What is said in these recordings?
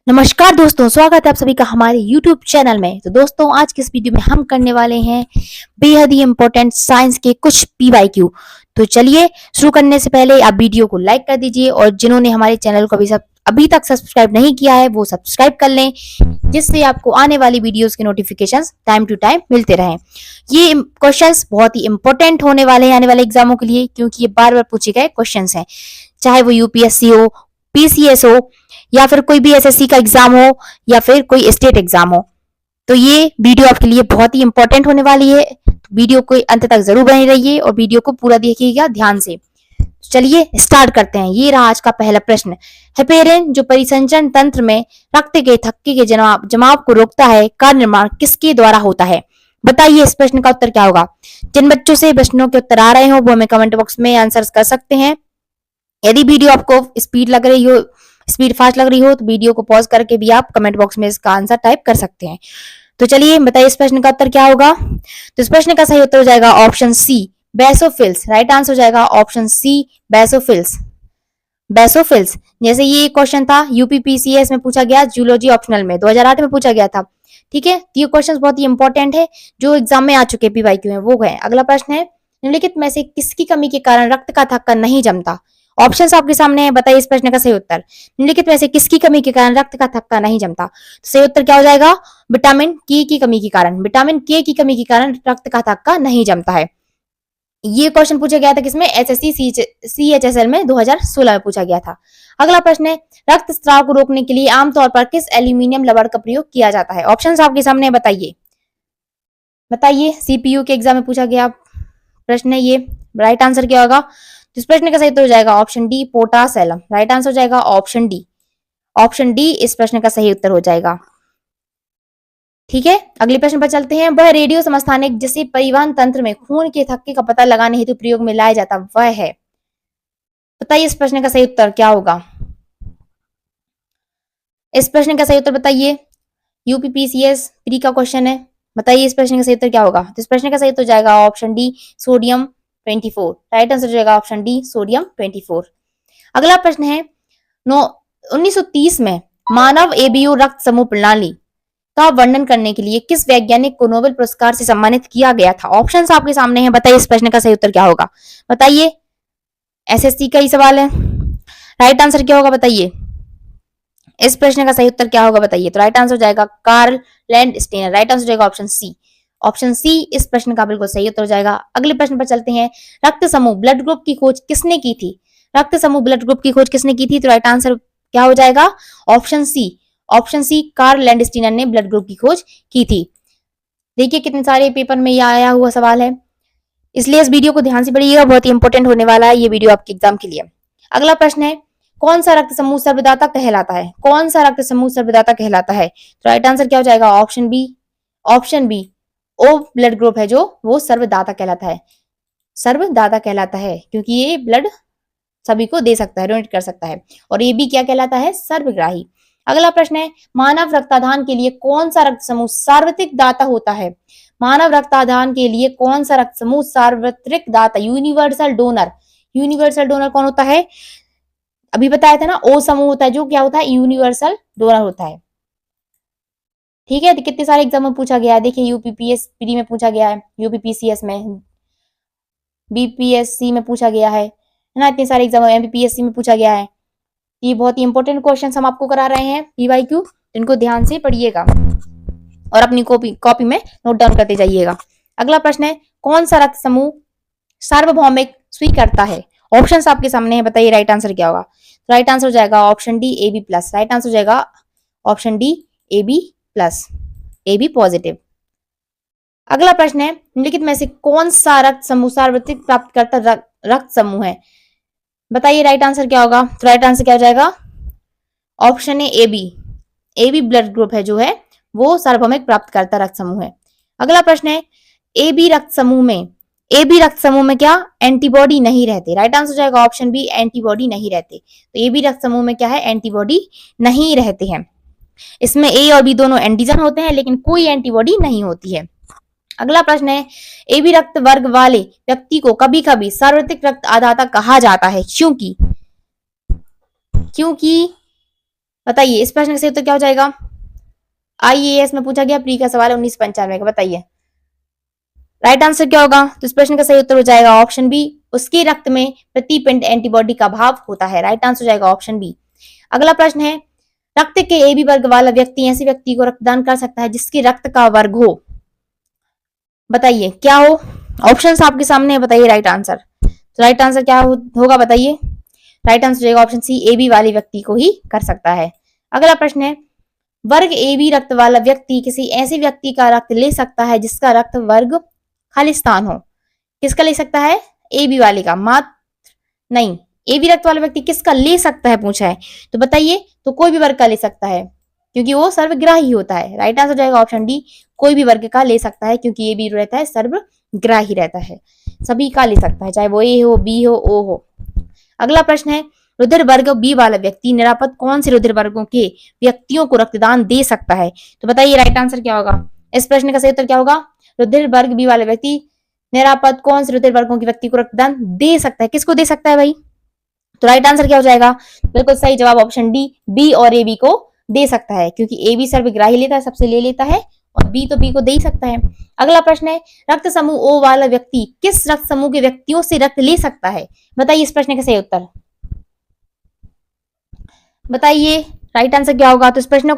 नमस्कार दोस्तों, स्वागत है आप सभी का हमारे YouTube चैनल में। तो दोस्तों, आज के इस वीडियो में हम करने वाले हैं बेहद ही इम्पोर्टेंट साइंस के कुछ PYQ। तो चलिए, शुरू करने से पहले आप वीडियो को लाइक कर दीजिए और जिन्होंने हमारे चैनल को अभी तक सब्सक्राइब नहीं किया है वो सब्सक्राइब कर लें, जिससे आपको आने वाली वीडियोस के नोटिफिकेशंस टाइम टू टाइम मिलते रहें। ये क्वेश्चंस बहुत ही इंपॉर्टेंट होने वाले हैं आने वाले एग्जामों के लिए, क्योंकि ये बार बार पूछे गए क्वेश्चंस हैं, चाहे वो यूपीएससी हो, पीसीएस हो, या फिर कोई भी एसएससी का एग्जाम हो, या फिर कोई स्टेट एग्जाम हो। तो ये वीडियो आपके लिए बहुत ही इंपॉर्टेंट होने वाली है। तो वीडियो को अंत तक जरूर बने रहिए और वीडियो को पूरा देखिएगा ध्यान से। चलिए स्टार्ट करते हैं। ये रहा आज का पहला प्रश्न। हेपेरिन, जो परिसंचरण तंत्र में रक्त के थक्के के जमाव को रोकता है, का निर्माण किसके द्वारा होता है? बताइए इस प्रश्न का उत्तर क्या होगा। जिन बच्चों से प्रश्नों के उत्तर आ रहे हो वो हमें कमेंट बॉक्स में आंसर कर सकते हैं। यदि वीडियो आपको स्पीड फास्ट लग रही हो तो वीडियो को पॉज करके भी आप कमेंट बॉक्स में इसका आंसर टाइप कर सकते हैं। तो चलिए बताइए इस प्रश्न का उत्तर क्या होगा। तो इस प्रश्न का सही उत्तर हो जाएगा option C, basophils. Right answer हो जाएगा ऑप्शन सी, बेसोफिल्स। बेसोफिल्स, जैसे ये क्वेश्चन था यूपीपीसीएस में पूछा गया, जूलॉजी ऑप्शनल में 2008 में पूछा गया था। ठीक है, ये क्वेश्चन बहुत ही इंपॉर्टेंट है, जो एग्जाम में आ चुके पीवाईक्यू है वो है। अगला प्रश्न है, निम्नलिखित में से किसकी कमी के कारण रक्त का थक्का नहीं जमता? ऑप्शंस आपके सामने है, बताइए इस प्रश्न का सही उत्तर। निम्नलिखित में से किसकी कमी के कारण रक्त का थक्का नहीं जमता? तो सही उत्तर क्या हो जाएगा? विटामिन के की कमी के कारण। विटामिन के की कमी के कारण रक्त का थक्का नहीं जमता है। ये क्वेश्चन पूछा गया था किसमें? एसएससी सीएचएसएल में 2016 में पूछा गया था। अगला प्रश्न है, रक्त स्राव को रोकने के लिए आमतौर पर किस एल्यूमिनियम रबर का प्रयोग किया जाता है? ऑप्शंस आपके सामने बताइए। बताइए, सीपीयू के एग्जाम में पूछा गया प्रश्न है ये। राइट आंसर क्या होगा? तो इस प्रश्न का सही उत्तर हो जाएगा option D, potash alum. Right answer हो जाएगा ऑप्शन डी। ऑप्शन डी इस प्रश्न का सही उत्तर हो जाएगा। ठीक है, अगले प्रश्न पर चलते हैं। वह रेडियो समस्थानिक जिसे परिवहन तंत्र में खून के थक्के का पता लगाने हेतु प्रयोग में लाया जाता वह है। बताइए इस प्रश्न का सही उत्तर क्या होगा। इस प्रश्न का सही उत्तर बताइए। यूपीपीसीएस प्री का क्वेश्चन है, बताइए इस प्रश्न का सही उत्तर क्या होगा। तो इस प्रश्न का सही उत्तर जाएगा option D, sodium 24। Right answer हो जाएगा ऑप्शन डी, सोडियम 24। अगला प्रश्न है, 1930 में मानव एबीओ रक्त समूह प्रणाली का वर्णन करने के लिए किस वैज्ञानिक को नोबेल पुरस्कार से सम्मानित किया गया था? ऑप्शंस आपके सामने हैं, बताइए इस प्रश्न का सही उत्तर क्या होगा। बताइए, एसएससी का ही सवाल है। राइट आंसर क्या होगा बताइए। इस प्रश्न का सही उत्तर क्या होगा बताइए। तो राइट आंसर हो जाएगा कार्ल लैंडस्टेनर। राइट आंसर हो जाएगा ऑप्शन सी। ऑप्शन सी इस प्रश्न का बिल्कुल सही उत्तर हो जाएगा। अगले प्रश्न पर चलते हैं। रक्त समूह ब्लड ग्रुप की खोज किसने की थी? रक्त समूह ब्लड ग्रुप की खोज किसने की थी? तो राइट आंसर क्या हो जाएगा? Option C. Option C, Karl Landsteiner ने ब्लड ग्रुप की खोज की थी। देखिए कितने सारे पेपर में यह आया हुआ सवाल है, इसलिए इस वीडियो को ध्यान से पढ़िएगा, बहुत ही इंपॉर्टेंट होने वाला है ये वीडियो आपके एग्जाम के लिए। अगला प्रश्न है, कौन सा रक्त समूह सर्वदाता कहलाता है? कौन सा रक्त समूह सर्वदाता कहलाता है? तो राइट आंसर क्या हो जाएगा? Option B. Option B, O blood group है जो वो सर्वदाता कहलाता है। सर्वदाता कहलाता है क्योंकि ये ब्लड सभी को दे सकता है, डोनेट कर सकता है। और ये भी क्या कहलाता है? सर्वग्राही। अगला प्रश्न है, मानव रक्तादान के लिए कौन सा रक्त समूह सार्वत्रिक दाता होता है? मानव रक्तादान के लिए कौन सा रक्त समूह सार्वत्रिक दाता, यूनिवर्सल डोनर? यूनिवर्सल डोनर कौन होता है? अभी बताया था ना, ओ समूह होता है जो क्या होता है? यूनिवर्सल डोनर होता है। ठीक है, तो कितने सारे एग्जाम में पूछा गया है, देखिए यूपीपीएस प्री में पूछा गया है, यूपीपीसीएस में, बीपीएससी में पूछा गया है ना, इतने सारे एग्जाम एमपीपीएससी में पूछा गया है। ये बहुत ही इंपॉर्टेंट क्वेश्चन हम आपको करा रहे हैं पीवाईक्यू, इनको ध्यान से पढ़िएगा और अपनी कॉपी में नोट डाउन करते जाइएगा। अगला प्रश्न है, कौन सा रक्त समूह सार्वभौमिक स्वीकर्ता है? ऑप्शंस आपके सामने है, बताइए राइट आंसर क्या होगा। राइट आंसर हो जाएगा option D, A B plus. Right answer हो जाएगा option D, A B plus, A B positive. अगला प्रश्न है, निम्नलिखित में से कौन सा रक्त समूह सार्वत्रिक प्राप्तकर्ता रक्त समूह है? बताइए राइट आंसर क्या होगा। तो राइट आंसर क्या हो जाएगा? ऑप्शन है A B. A B blood group है जो है वो सार्वभौमिक प्राप्तकर्ता रक्त समूह है। अगला प्रश्न है, ए बी रक्त समूह में, ए बी रक्त समूह में क्या एंटीबॉडी नहीं रहते? राइट आंसर हो जाएगा ऑप्शन बी, एंटीबॉडी नहीं रहते। तो ए बी रक्त समूह में क्या है? एंटीबॉडी नहीं रहते हैं। इसमें ए और बी दोनों एंटीजन होते हैं लेकिन कोई एंटीबॉडी नहीं होती है। अगला प्रश्न है, ए बी रक्त वर्ग वाले व्यक्ति को कभी कभी सार्वत्रिक रक्त आदाता कहा जाता है क्योंकि बताइए इस प्रश्न का सही उत्तर क्या हो जाएगा? आईएएस में पूछा गया, प्री का सवाल है 1995 का। बताइए राइट आंसर क्या होगा? तो इस प्रश्न का सही उत्तर हो जाएगा ऑप्शन बी, उसके रक्त में प्रतिपिंड एंटीबॉडी का अभाव होता है। राइट आंसर हो जाएगा ऑप्शन बी। अगला प्रश्न है, रक्त के ए बी वर्ग वाला व्यक्ति ऐसे व्यक्ति को रक्तदान कर सकता है जिसके रक्त का वर्ग हो। बताइए क्या हो? ऑप्शंस आपके सामने है, बताइए राइट आंसर। तो राइट आंसर क्या होगा बताइए? राइट आंसर हो जाएगा ऑप्शन सी, ए बी वाले व्यक्ति को ही कर सकता है। अगला प्रश्न है, वर्ग ए बी रक्त वाला व्यक्ति किसी ऐसे व्यक्ति का रक्त ले सकता है जिसका रक्त वर्ग खालिस्तान हो। किसका ले सकता है? ए बी वाले का, मात्र नहीं, ए बी रक्त वाला व्यक्ति किसका ले सकता है पूछा है, तो बताइए। तो कोई भी वर्ग का ले सकता है क्योंकि वो सर्वग्राही होता है। राइट आंसर जाएगा ऑप्शन डी, कोई भी वर्ग का ले सकता है क्योंकि ए बी रहता है सर्वग्राही रहता है, सभी का ले सकता है, चाहे वो ए हो, बी हो, ओ हो। अगला प्रश्न है, रुधिर वर्ग बी वाला व्यक्ति निरापद कौन से रुधिर वर्गों के व्यक्तियों को रक्तदान दे सकता है। तो बताइए राइट आंसर क्या होगा? इस प्रश्न का सही उत्तर क्या होगा? रुधिर वर्ग बी वाला व्यक्ति निरापद कौन से रुधिर वर्गों के व्यक्ति को रक्तदान दे सकता है। किसको दे सकता है भाई? तो राइट आंसर क्या हो जाएगा? बिल्कुल सही जवाब ऑप्शन डी, बी और ए बी को दे सकता है क्योंकि ए बी सर्वग्राही लेता है, सबसे ले लेता है, और बी तो बी को दे ही सकता है। अगला प्रश्न है, रक्त समूह ओ वाला व्यक्ति किस रक्त समूह के व्यक्तियों से रक्त ले सकता है। बताइए इस प्रश्न का सही उत्तर। बताइए राइट आंसर क्या होगा? तो इस प्रश्न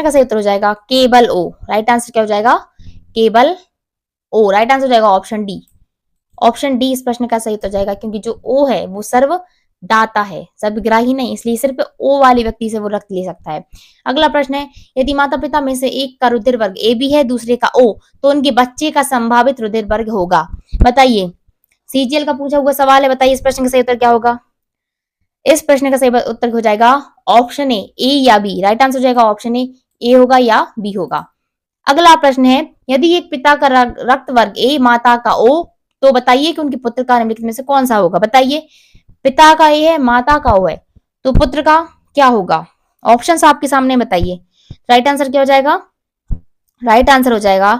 का सही उत्तर हो जाएगा केवल ओ। राइट आंसर क्या हो जाएगा? केवल ओ। राइट आंसर हो जाएगा ऑप्शन डी। ऑप्शन डी इस प्रश्न का सही उत्तर जाएगा क्योंकि जो ओ है वो सर्व दाता है, सर्वग्राही नहीं, इसलिए सिर्फ ओ वाले व्यक्ति से वो रक्त ले सकता है। अगला प्रश्न है, यदि माता पिता में से एक का रुधिर वर्ग ए बी है, दूसरे का ओ, तो उनके बच्चे का संभावित रुधिर वर्ग होगा। बताइए, सीजीएल का पूछा हुआ सवाल है, बताइए इस प्रश्न का सही उत्तर क्या होगा? इस प्रश्न का सही उत्तर हो जाएगा ऑप्शन ए या बी। राइट आंसर हो जाएगा ऑप्शन ए होगा या बी होगा। अगला प्रश्न है, यदि एक पिता का रक्त वर्ग ए, माता का ओ, तो बताइए कि उनके पुत्र का निम्नलिखित में से कौन सा होगा। बताइए, पिता का ए है, माता का ओ है, तो पुत्र का क्या होगा? ऑप्शंस आपके सामने, बताइए। राइट आंसर क्या हो जाएगा? राइट आंसर हो जाएगा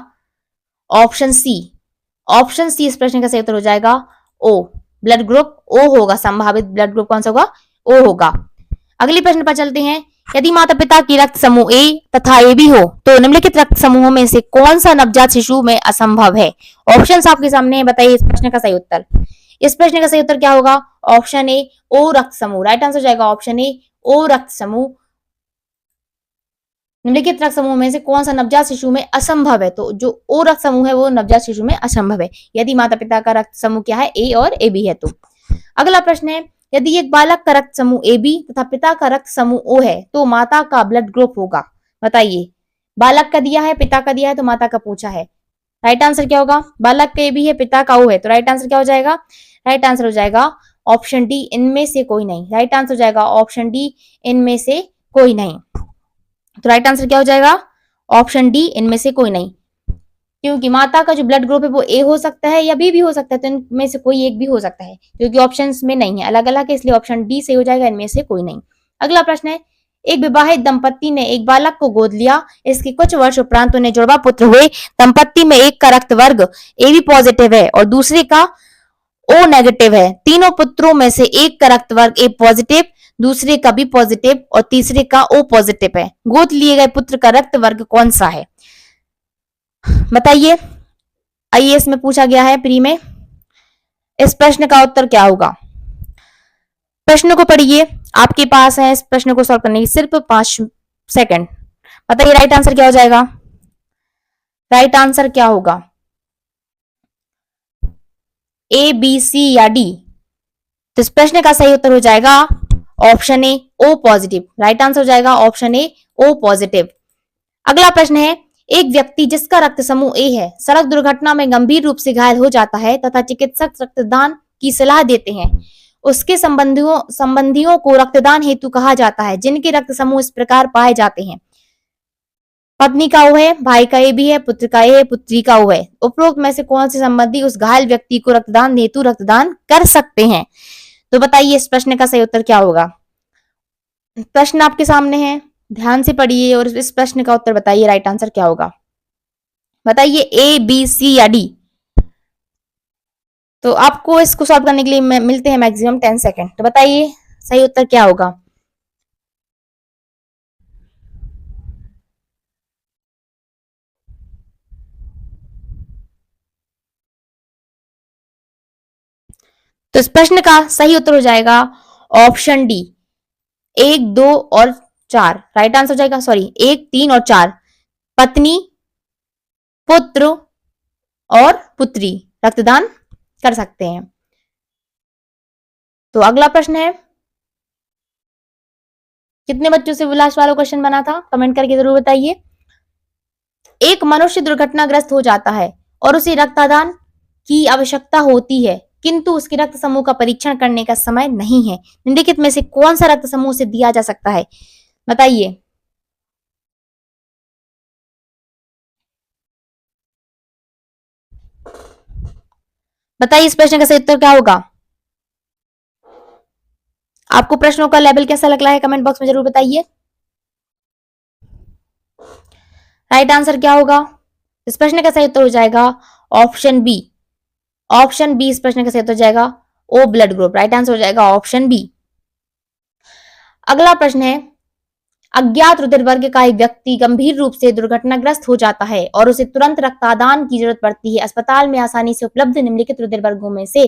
ऑप्शन सी। ऑप्शन सी इस प्रश्न का सही उत्तर हो जाएगा ओ, ब्लड ग्रुप ओ होगा, संभावित ब्लड ग्रुप कौन सा होगा? ओ होगा। अगले प्रश्न पर चलते हैं, यदि माता पिता की रक्त समूह ए तथा ए बी हो तो निम्नलिखित रक्त समूहों में से कौन सा नवजात शिशु में असंभव है। ऑप्शंस आपके सामने है, बताइए इस प्रश्न का सही उत्तर। इस प्रश्न का सही उत्तर क्या होगा? ऑप्शन ए ओ रक्त समूह। राइट आंसर हो जाएगा ऑप्शन ए ओ रक्त समूह। निम्नलिखित रक्त समूह में से कौन सा नवजात शिशु में असंभव है? तो जो ओ रक्त समूह है वो नवजात शिशु में असंभव है यदि माता पिता का रक्त समूह क्या है? ए और ए बी है तो। अगला प्रश्न है, यदि एक बालक का रक्त समूह ए बी तथा पिता का रक्त समूह ओ है तो माता का ब्लड ग्रुप होगा। बताइए, बालक का दिया है, पिता का दिया है, तो माता का पूछा है। राइट आंसर क्या होगा? बालक का ए बी है, पिता का ओ है, तो राइट आंसर क्या हो जाएगा? राइट आंसर हो जाएगा ऑप्शन डी, इनमें से कोई नहीं। राइट आंसर हो जाएगा ऑप्शन डी, इनमें से कोई नहीं। तो राइट आंसर क्या हो जाएगा? ऑप्शन डी, इनमें से कोई नहीं, क्योंकि माता का जो ब्लड ग्रुप है वो ए हो सकता है या बी भी हो सकता है, तो इनमें से कोई एक भी हो सकता है क्योंकि ऑप्शंस में नहीं है, अलग अलग है, इसलिए ऑप्शन डी से हो जाएगा, इनमें से कोई नहीं। अगला प्रश्न है, एक विवाहित दंपत्ति ने एक बालक को गोद लिया, इसके कुछ वर्ष उपरांत उन्हें जुड़वा पुत्र हुए। दंपत्ति में एक का रक्त वर्ग ए बी पॉजिटिव है और दूसरे का ओ नेगेटिव है। तीनों पुत्रों में से एक का रक्त वर्ग ए पॉजिटिव, दूसरे का बी पॉजिटिव और तीसरे का ओ पॉजिटिव है। गोद लिए गए पुत्र का रक्त वर्ग कौन सा है? बताइए, आईएएस में पूछा गया है प्री में। इस प्रश्न का उत्तर क्या होगा? प्रश्न को पढ़िए, आपके पास है इस प्रश्न को सॉल्व करने की सिर्फ 5 सेकंड। बताइए राइट आंसर क्या हो जाएगा? राइट आंसर क्या होगा? ए बी सी या डी? तो इस प्रश्न का सही उत्तर हो जाएगा option A O positive. Right answer हो जाएगा ऑप्शन ए ओ पॉजिटिव। अगला प्रश्न है, एक व्यक्ति जिसका रक्त समूह ए है सड़क दुर्घटना में गंभीर रूप से घायल हो जाता है तथा चिकित्सक रक्तदान की सलाह देते हैं, उसके संबंधियों को रक्तदान हेतु कहा जाता है जिनके रक्त समूह इस प्रकार पाए जाते हैं। पत्नी का ओ है, भाई का ए भी है, पुत्र का ए है, पुत्री का ओ है। उपरोक्त में से कौन से संबंधी उस घायल व्यक्ति को रक्तदान हेतु रक्तदान कर सकते हैं? तो बताइए इस प्रश्न का सही उत्तर क्या होगा? प्रश्न आपके सामने है, ध्यान से पढ़िए और इस प्रश्न का उत्तर बताइए, राइट आंसर क्या होगा? बताइए ए बी सी या डी? तो आपको इसको सॉल्व करने के लिए मिलते हैं मैक्सिमम 10 सेकंड। तो बताइए सही उत्तर क्या होगा? तो इस प्रश्न का सही उत्तर हो जाएगा ऑप्शन डी, 1, 2 और 4। राइट आंसर हो जाएगा, सॉरी 1, 3 और 4, पत्नी, पुत्र और पुत्री रक्तदान कर सकते हैं। तो अगला प्रश्न है, कितने बच्चों से लास्ट वाला क्वेश्चन बना था, कमेंट करके जरूर बताइए। एक मनुष्य दुर्घटनाग्रस्त हो जाता है और उसे रक्तदान की आवश्यकता होती है, किंतु उसके रक्त समूह का परीक्षण करने का समय नहीं है। निम्नलिखित में से कौन सा रक्त समूह उसे दिया जा सकता है, बताइए। बताइए इस प्रश्न का सही उत्तर क्या होगा। आपको प्रश्नों का लेवल कैसा लग रहा है, कमेंट बॉक्स में जरूर बताइए। राइट आंसर क्या होगा, इस प्रश्न का सही उत्तर हो जाएगा ऑप्शन बी। ऑप्शन बी इस प्रश्न का सही उत्तर हो जाएगा, O blood group. Right answer हो जाएगा ऑप्शन बी। अगला प्रश्न है, अज्ञात रुधिर वर्ग का एक व्यक्ति गंभीर रूप से दुर्घटनाग्रस्त हो जाता है और उसे तुरंत रक्तदान की जरूरत पड़ती है। अस्पताल में आसानी से उपलब्ध निम्नलिखित रुधिर वर्गों में से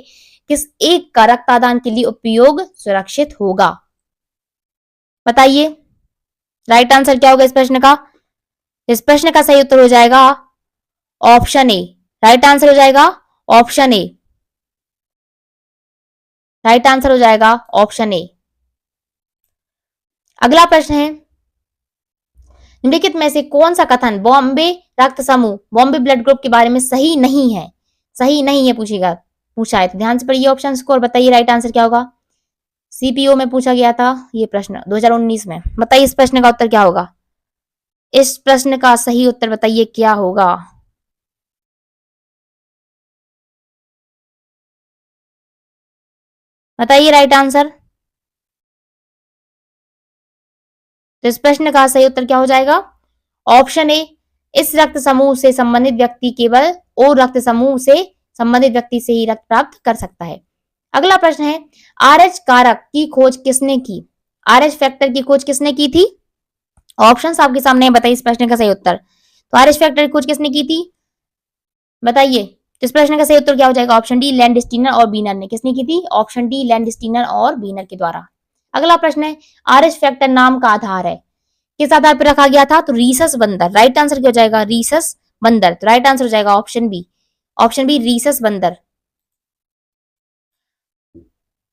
किस एक का रक्तदान के लिए उपयोग सुरक्षित होगा, बताइए। राइट आंसर क्या होगा इस प्रश्न का, इस प्रश्न का सही उत्तर हो जाएगा ऑप्शन ए। राइट आंसर हो जाएगा ऑप्शन ए। राइट आंसर हो जाएगा ऑप्शन ए। अगला प्रश्न है, निम्नलिखित में से कौन सा कथन बॉम्बे रक्त समूह, बॉम्बे ब्लड ग्रुप के बारे में सही नहीं है, सही नहीं है पूछा है। तो ध्यान से पढ़िए ऑप्शन को और बताइए राइट आंसर क्या होगा। सीपीओ में पूछा गया था ये प्रश्न 2019 में। बताइए इस प्रश्न का उत्तर क्या होगा, इस प्रश्न का सही उत्तर बताइए क्या होगा। बताइए राइट आंसर। तो इस प्रश्न का सही उत्तर क्या हो जाएगा, ऑप्शन ए। इस रक्त समूह से संबंधित व्यक्ति केवल ओ रक्त समूह से संबंधित व्यक्ति से ही रक्त प्राप्त कर सकता है। अगला प्रश्न है, आरएच कारक की खोज किसने की, आरएच फैक्टर की खोज किसने की थी। ऑप्शंस आपके सामने, बताइए इस प्रश्न का सही उत्तर। तो आरएच फैक्टर की खोज किसने की थी, बताइए। तो इस प्रश्न का सही उत्तर क्या हो जाएगा, ऑप्शन डी, लैंडस्टीनर और बीनर ने। किसने की थी, ऑप्शन डी, लैंडस्टीनर और बीनर के द्वारा। अगला प्रश्न है, आरएच फैक्टर नाम का आधार है, किस आधार पर रखा गया था, तो रीसस बंदर। राइट आंसर क्या हो जाएगा, रीसस बंदर। तो राइट आंसर हो जाएगा option B, option B rhesus बंदर।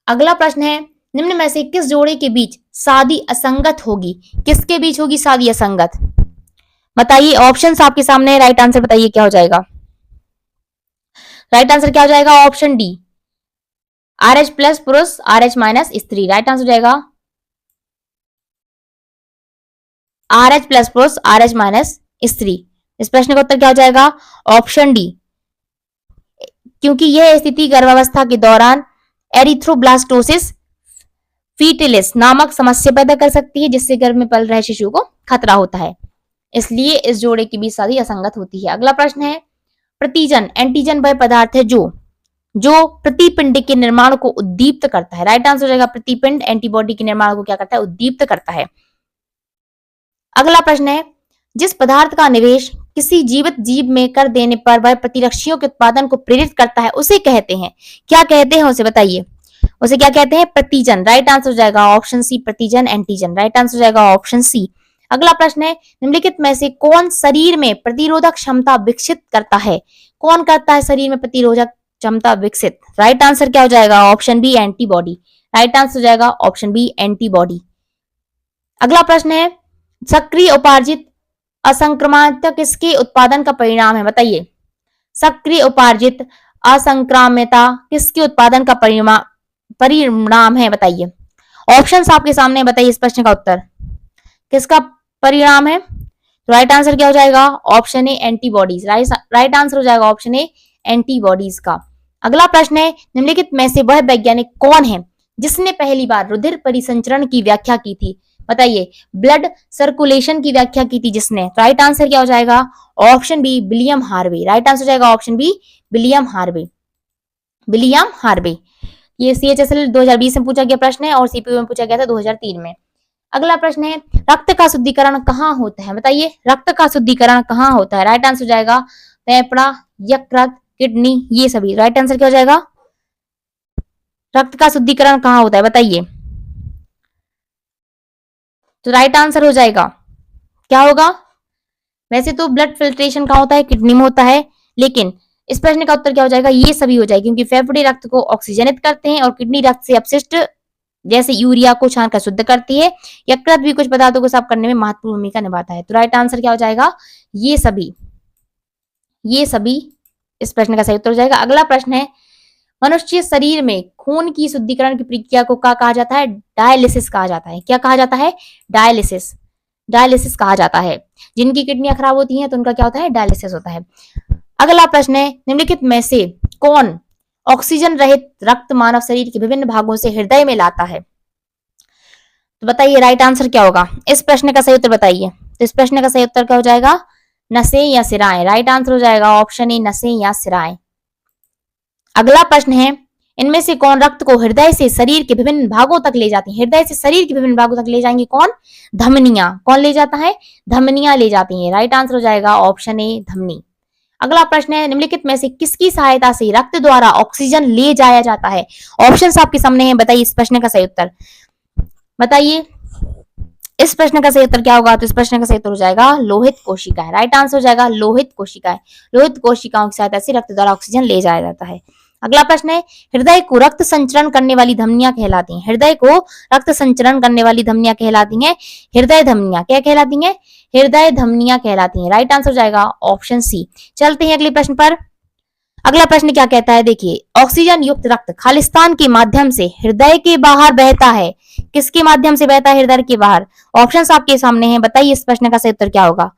अगला प्रश्न है, निम्न में से किस जोड़े के बीच शादी असंगत होगी, किसके बीच होगी शादी असंगत, बताइए। ऑप्शंस आपके सामने, राइट आंसर बताइए क्या हो जाएगा। राइट आंसर क्या हो जाएगा, ऑप्शन डी, आरएच प्लस पुरुष, आरएच माइनस स्त्री। राइट आंसर हो जाएगा आरएच प्लस पुरुष, आरएच माइनस स्त्री। इस प्रश्न का उत्तर क्या हो जाएगा, ऑप्शन डी, क्योंकि यह स्थिति गर्भावस्था के दौरान एरिथ्रोब्लास्टोसिस फीटिलिस नामक समस्या पैदा कर सकती है, जिससे गर्भ में पल रहे शिशु को खतरा होता है, इसलिए इस जोड़े के बीच शादी असंगत होती है। अगला प्रश्न है, प्रतिजन एंटीजन वह पदार्थ है जो प्रतिपिंड के निर्माण को उद्दीप्त करता है। राइट आंसर हो जाएगा, प्रतिपिंड एंटीबॉडी के निर्माण को क्या करता है, उद्दीप्त करता है। अगला प्रश्न है, जिस पदार्थ का निवेश किसी जीवित जीव में कर देने पर वह प्रतिरक्षियों के उत्पादन को प्रेरित करता है, उसे कहते हैं, क्या कहते हैं उसे, बताइए। उसे क्या कहते हैं, प्रतिजन। राइट आंसर हो जाएगा ऑप्शन सी, प्रतिजन एंटीजन। राइट आंसर हो जाएगा ऑप्शन सी। अगला प्रश्न है, निम्नलिखित में से कौन शरीर में प्रतिरोधक क्षमता विकसित करता है, कौन करता है शरीर में प्रतिरोधक क्षमता विकसित। राइट आंसर क्या हो जाएगा, option B, antibody. Right answer हो जाएगा ऑप्शन बी, एंटीबॉडी। अगला प्रश्न है, सक्रिय उपार्जित असंक्राम्यता किसके उत्पादन का परिणाम है, बताइए। सक्रिय उपार्जित असंक्राम्यता किसके उत्पादन का परिणाम है, बताइए। ऑप्शंस आपके सामने, बताइए इस प्रश्न का उत्तर किसका परिणाम है। राइट आंसर क्या हो जाएगा, ऑप्शन ए, एंटीबॉडीज। राइट आंसर हो जाएगा ऑप्शन ए, एंटीबॉडीज का। अगला प्रश्न है, निम्नलिखित में से वह वैज्ञानिक कौन है जिसने पहली बार रुधिर परिसंचरण की व्याख्या की थी, बताइए। ब्लड सर्कुलेशन की व्याख्या की थी जिसने। राइट आंसर क्या हो जाएगा, option B, William Harvey. Right answer हो जाएगा option B, William Harvey. William Harvey. ये सीएचएसएल 2020 में पूछा गया प्रश्न है और सीपीयू में पूछा गया था 2003 में। अगला प्रश्न है, रक्त का शुद्धिकरण कहाँ होता है, बताइए। रक्त का शुद्धिकरण कहाँ होता है। राइट आंसर हो जाएगा फेफड़ा, यकृत, किडनी, ये सभी। राइट आंसर क्या हो जाएगा, रक्त का शुद्धिकरण कहाँ होता है बताइए। तो राइट आंसर हो जाएगा क्या होगा? वैसे तो ब्लड फिल्ट्रेशन कहाँ होता है? किडनी में होता है, लेकिन इस प्रश्न का उत्तर क्या हो जाएगा? ये सभी हो जाएगा, क्योंकि फेफड़े रक्त को ऑक्सीजनित करते हैं और किडनी रक्त से अपशिष्ट जैसे यूरिया को छानकर शुद्ध करती है। यकृत भी कुछ पदार्थों को साफ करने में महत्वपूर्ण भूमिका निभाता है। तो राइट आंसर क्या हो जाएगा? ये सभी, ये सभी इस प्रश्न का सही उत्तर हो जाएगा। अगला प्रश्न है, मनुष्य शरीर में खून की शुद्धिकरण की प्रक्रिया को क्या कहा जाता है? डायलिसिस कहा जाता है। क्या कहा जाता है? डायलिसिस, डायलिसिस कहा जाता है। जिनकी किडनियां खराब होती हैं तो उनका क्या होता है? डायलिसिस होता है। अगला प्रश्न है, निम्नलिखित में से कौन ऑक्सीजन रहित रक्त मानव शरीर के विभिन्न भागों से हृदय में लाता है? तो बताइए राइट आंसर क्या होगा? इस प्रश्न का सही उत्तर बताइए। तो इस प्रश्न का सही उत्तर क्या हो जाएगा? नसें या सिराएं। राइट आंसर हो जाएगा ऑप्शन ए, नसें या सिराएं। अगला प्रश्न है, इनमें से कौन रक्त को हृदय से शरीर के विभिन्न भागों तक ले जाती है? हृदय से शरीर के विभिन्न भागों तक ले जाएंगे कौन? धमनियां। कौन ले जाता है? धमनियां ले जाती हैं। राइट आंसर हो जाएगा ऑप्शन ए, धमनी। अगला प्रश्न है, निम्नलिखित में से किसकी सहायता से रक्त द्वारा ऑक्सीजन ले जाया जाता है? ऑप्शंस आपके सामने हैं, बताइए इस प्रश्न का सही उत्तर। बताइए इस प्रश्न का सही उत्तर क्या होगा? तो इस प्रश्न का सही उत्तर हो जाएगा लोहित कोशिकाएं। राइट आंसर हो जाएगा लोहित कोशिकाएं। लोहित कोशिकाओं की सहायता से रक्त द्वारा ऑक्सीजन ले जाया जाता है। अगला प्रश्न है, हृदय को रक्त संचरण करने वाली धमनियां कहलाती हैं। हृदय को रक्त संचरण करने वाली धमनियां कहलाती हैं हृदय धमनियां। क्या कहलाती हैं? हृदय धमनियां कहलाती हैं। राइट आंसर हो जाएगा ऑप्शन सी। चलते हैं अगले प्रश्न पर। अगला प्रश्न क्या कहता है? देखिए, ऑक्सीजन युक्त रक्त खालिस्तान के माध्यम से हृदय के बाहर बहता है। किसके माध्यम से बहता है हृदय के बाहर? ऑप्शंस आपके सामने हैं, बताइए इस प्रश्न का सही उत्तर क्या होगा?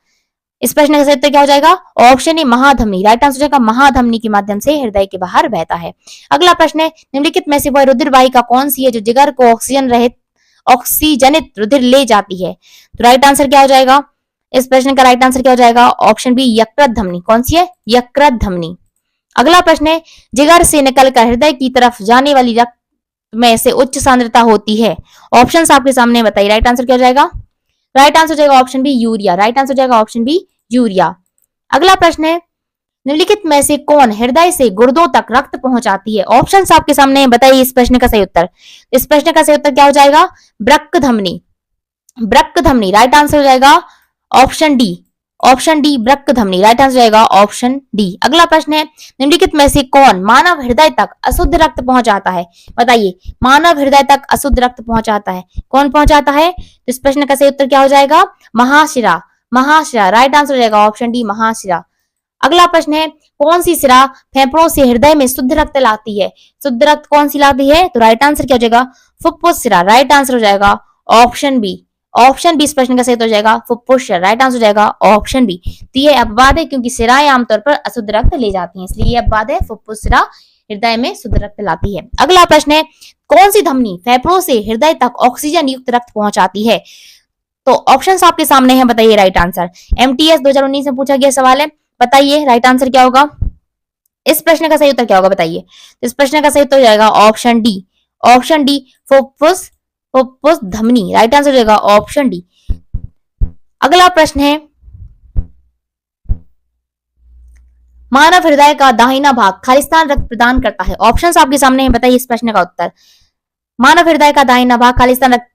इस प्रश्न का सही उत्तर क्या हो जाएगा? ऑप्शन ए, महाधमनी। राइट आंसर हो जाएगा महाधमनी के माध्यम से हृदय के बाहर बहता है। अगला प्रश्न है, निम्नलिखित में से वह रुधिर वाहिका कौन सी है जो जिगर को ऑक्सीजन रहित ऑक्सीजनित रुधिर ले जाती है? तो राइट आंसर क्या हो जाएगा? इस प्रश्न का राइट आंसर क्या हो जाएगा? ऑप्शन बी, यकृत धमनी। कौन सी है? यकृत धमनी। अगला प्रश्न है, जिगर से निकलकर हृदय की तरफ जाने वाली रक्त में से उच्च सांद्रता होती है। ऑप्शंस आपके सामने बताइए, राइट आंसर क्या हो जाएगा? राइट आंसर हो जाएगा option B, urea. Right answer हो जाएगा ऑप्शन बी, यूरिया। अगला प्रश्न है, निम्नलिखित में से कौन हृदय से गुर्दों तक रक्त पहुंचाती है? ऑप्शंस आपके सामने है, बताइए इस प्रश्न का सही उत्तर। इस प्रश्न का सही उत्तर क्या हो जाएगा? वृक्क धमनी। वृक्क धमनी। राइट आंसर हो जाएगा ऑप्शन डी। ऑप्शन डी, वृक्क धमनी। राइट आंसर जाएगा ऑप्शन डी। अगला प्रश्न है, निम्नलिखित में से कौन मानव हृदय तक अशुद्ध रक्त पहुंचाता है? बताइए, मानव हृदय तक अशुद्ध रक्त पहुंचाता है कौन? पहुंचाता है? तो इस प्रश्न का सही उत्तर क्या हो जाएगा? महाशिरा। महाशिरा। राइट आंसर हो जाएगा ऑप्शन डी, महाशिरा। अगला प्रश्न है, कौन सी शिरा फेफड़ों से हृदय में शुद्ध रक्त लाती है? शुद्ध रक्त कौन सी लाती है? तो राइट आंसर क्या हो जाएगा? फुफ्फुस शिरा। राइट आंसर हो जाएगा ऑप्शन बी। ऑप्शन बी इस प्रश्न का सही हो जाएगा, फुफ्फुस शिरा। राइट आंसर हो जाएगा ऑप्शन बी। तो ये अपवाद है, क्योंकि शिराएं आमतौर पर अशुद्ध रक्त ले जाती हैं, इसलिए ये अपवाद है, फुफ्फुस शिरा हृदय में शुद्ध रक्त लाती है। अगला प्रश्न है, कौन सी धमनी फेफड़ों से हृदय तक ऑक्सीजन युक्त रक्त पहुंचाती है? तो ऑप्शंस आपके सामने हैं, बताइए राइट आंसर। एमटीएस 2019 में पूछा गया सवाल है, बताइए राइट आंसर क्या होगा? इस प्रश्न का सही उत्तर क्या होगा बताइए? इस प्रश्न का सही उत्तर हो जाएगा ऑप्शन डी। ऑप्शन डी, फुफ्फुस फुफ्फुस धमनी। राइट आंसर हो जाएगा ऑप्शन डी। अगला प्रश्न है, मानव हृदय का दाहिना भाग खालिस्तान रक्त प्रदान करता है। ऑप्शंस आपके सामने हैं, बताइए इस प्रश्न का उत्तर। मानव हृदय का दाहिना भाग खालिस्तान रक्त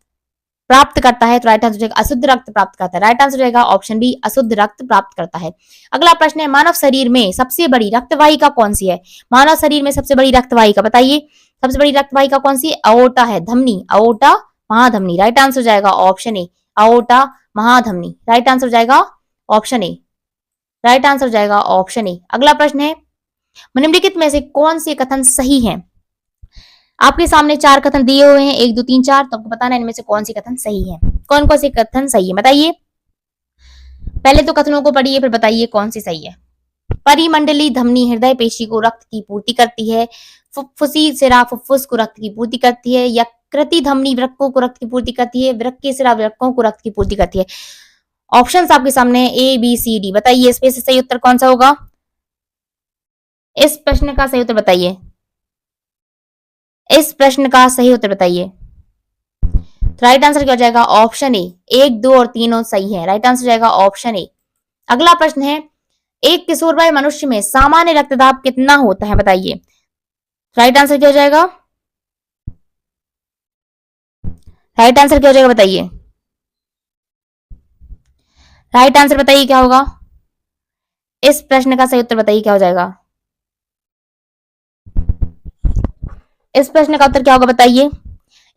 प्राप्त करता है, तो राइट आंसर हो जाएगा अशुद्ध रक्त प्राप्त करता है। राइट आंसर हो जाएगा ऑप्शन बी, अशुद्ध रक्त प्राप्त करता है। अगला प्रश्न है, मानव शरीर में सबसे बड़ी रक्तवाहिका कौन सी है? मानव शरीर में सबसे बड़ी रक्तवाहिका, बताइए सबसे बड़ी रक्तवाहिका कौन सी है? अओर्टा है, धमनी, अओर्टा महाधमनी। राइट आंसर हो जाएगा ऑप्शन ए, अओर्टा महाधमनी। राइट आंसर हो जाएगा ऑप्शन ए। राइट आंसर हो जाएगा ऑप्शन ए। अगला प्रश्न है, निम्नलिखित में से कौन से कथन सही हैं? आपके सामने 4 कथन दिए हुए हैं, 1 2 3 4, तो आपको बताना है इनमें से कौन सी कथन सही है। कौन कौन से कथन सही है बताइए। पहले तो कथनों को पढ़िए, फिर बताइए कौन सी सही है। परिमंडली धमनी हृदय पेशी को रक्त की पूर्ति करती है। फुफ्फुसी सिरा फुफ्फुस को रक्त की पूर्ति करती है। यकृति धमनी वृक्कों को रक्त की पूर्ति करती है। वृक्कीय सिरा वृक्कों को रक्त की पूर्ति करती है। ऑप्शंस आपके सामने है, ए बी सी डी। बताइए इसमें से सही उत्तर कौन सा होगा? इस प्रश्न का सही उत्तर बताइए। इस प्रश्न का सही उत्तर बताइए। राइट आंसर क्या हो जाएगा? ऑप्शन ए, 1 2 और 3 सही है। राइट आंसर हो जाएगा ऑप्शन ए। अगला प्रश्न है, एक किशोरवय मनुष्य में सामान्य रक्तदाब कितना होता है? बताइए। राइट आंसर क्या हो जाएगा? राइट आंसर क्या हो जाएगा बताइए, राइट आंसर बताइए क्या होगा, इस प्रश्न का सही उत्तर बताइए क्या हो जाएगा, इस प्रश्न का उत्तर क्या होगा बताइए।